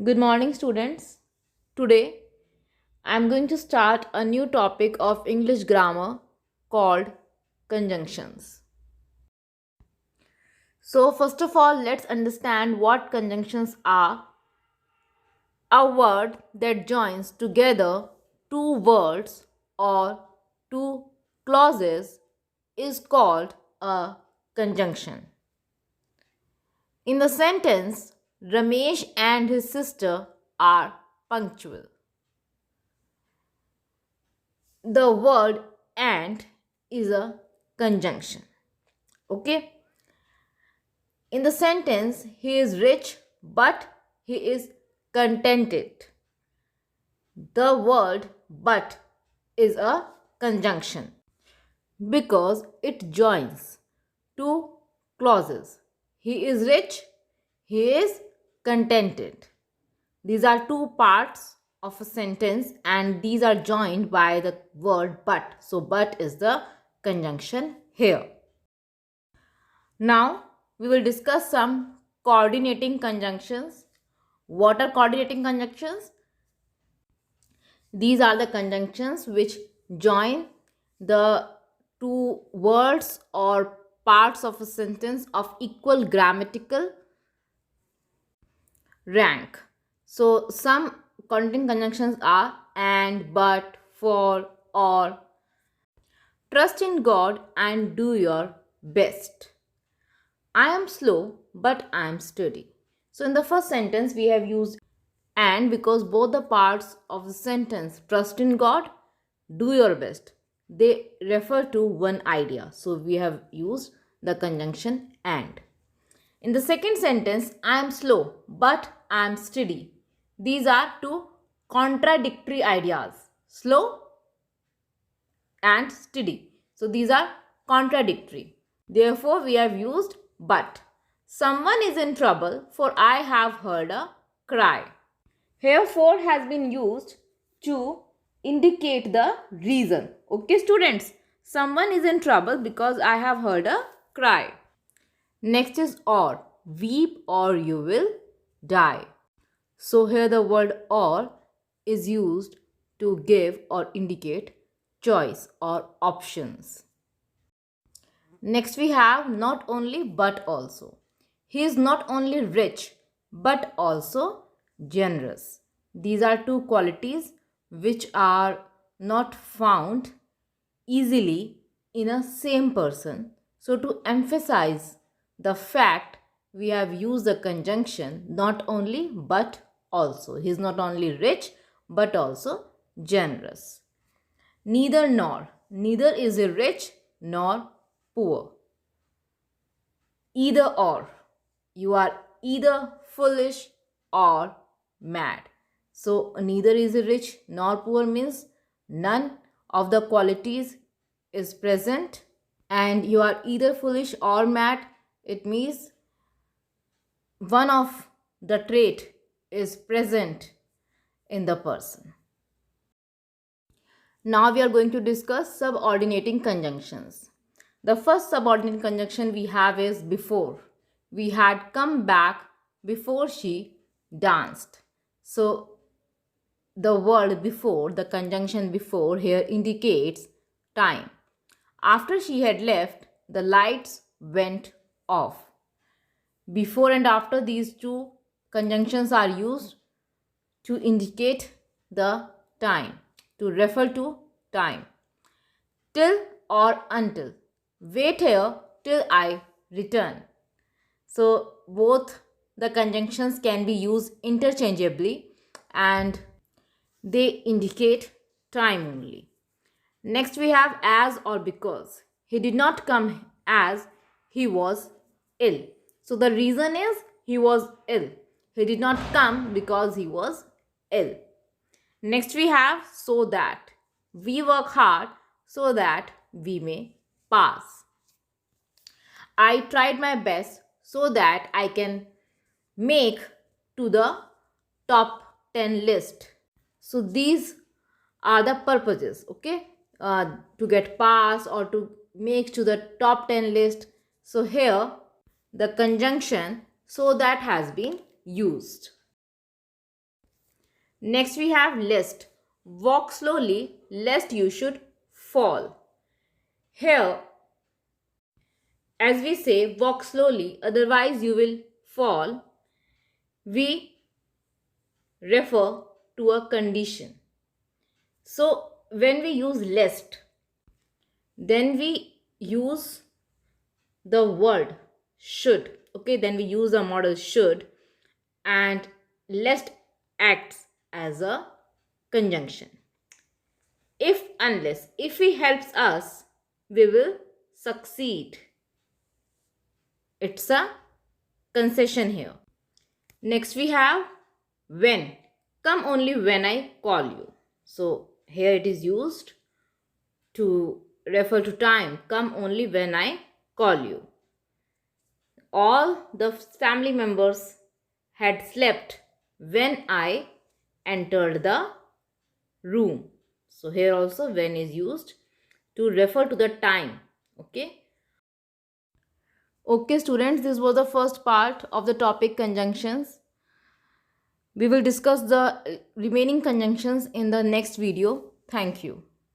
Good morning, students. Today, I am going to start a new topic of English grammar called conjunctions. So, first of all, let's understand what conjunctions are. A word that joins together two words or two clauses is called a conjunction. In the sentence, Ramesh and his sister are punctual. The word and is a conjunction. Okay. In the sentence, he is rich but he is contented. The word but is a conjunction because it joins two clauses. He is rich, he is contented. These are two parts of a sentence and these are joined by the word but. So, but is the conjunction here. Now, we will discuss some coordinating conjunctions. What are coordinating conjunctions? These are the conjunctions which join the two words or parts of a sentence of equal grammatical rank. So, some coordinating conjunctions are and, but, for, or. Trust in God and do your best. I am slow, but I am steady. So, in the first sentence, we have used and because both the parts of the sentence, trust in God, do your best, they refer to one idea. So, we have used the conjunction and. In the second sentence, I am slow, but I am steady. These are two contradictory ideas, slow and steady. So, these are contradictory. Therefore, we have used but. Someone is in trouble, for I have heard a cry. Here, for has been used to indicate the reason. Okay, students. Someone is in trouble because I have heard a cry. Next is or. Weep or you will die. So, here the word or is used to give or indicate choice or options. Next, we have not only but also. He is not only rich but also generous. These are two qualities which are not found easily in a same person. So, to emphasize the fact, we have used the conjunction not only but also. He is not only rich but also generous. Neither nor. Neither is he rich nor poor. Either or. You are either foolish or mad. So, neither is he rich nor poor means none of the qualities is present, and you are either foolish or mad. It means one of the trait is present in the person. Now we are going to discuss subordinating conjunctions. The first subordinating conjunction we have is before. We had come back before she danced. So the word before, the conjunction before here indicates time. After she had left, the lights went off. Before and after, these two conjunctions are used to indicate the time, to refer to time. Till or until. Wait here till I return. So, both the conjunctions can be used interchangeably and they indicate time only. Next, we have as or because. He did not come as he was ill. So, the reason is he was ill. He did not come because he was ill. Next, we have so that. We work hard so that we may pass. I tried my best so that I can make to the top 10 list. So, these are the purposes, okay, to get pass or to make to the top 10 list. So, here the conjunction so that has been used. Next we have lest. Walk slowly lest you should fall. Here, as we say, walk slowly, otherwise you will fall, we refer to a condition. So, when we use lest, then we use the word should. Okay, then we use the model should, and lest acts as a conjunction. If unless, if he helps us, we will succeed. It's a concession here. Next we have when. Come only when I call you. So here it is used to refer to time. Come only when I call you. All the family members had slept when I entered the room. So here also when is used to refer to the time. Okay. Okay students, this was the first part of the topic conjunctions. We will discuss the remaining conjunctions in the next video. Thank you.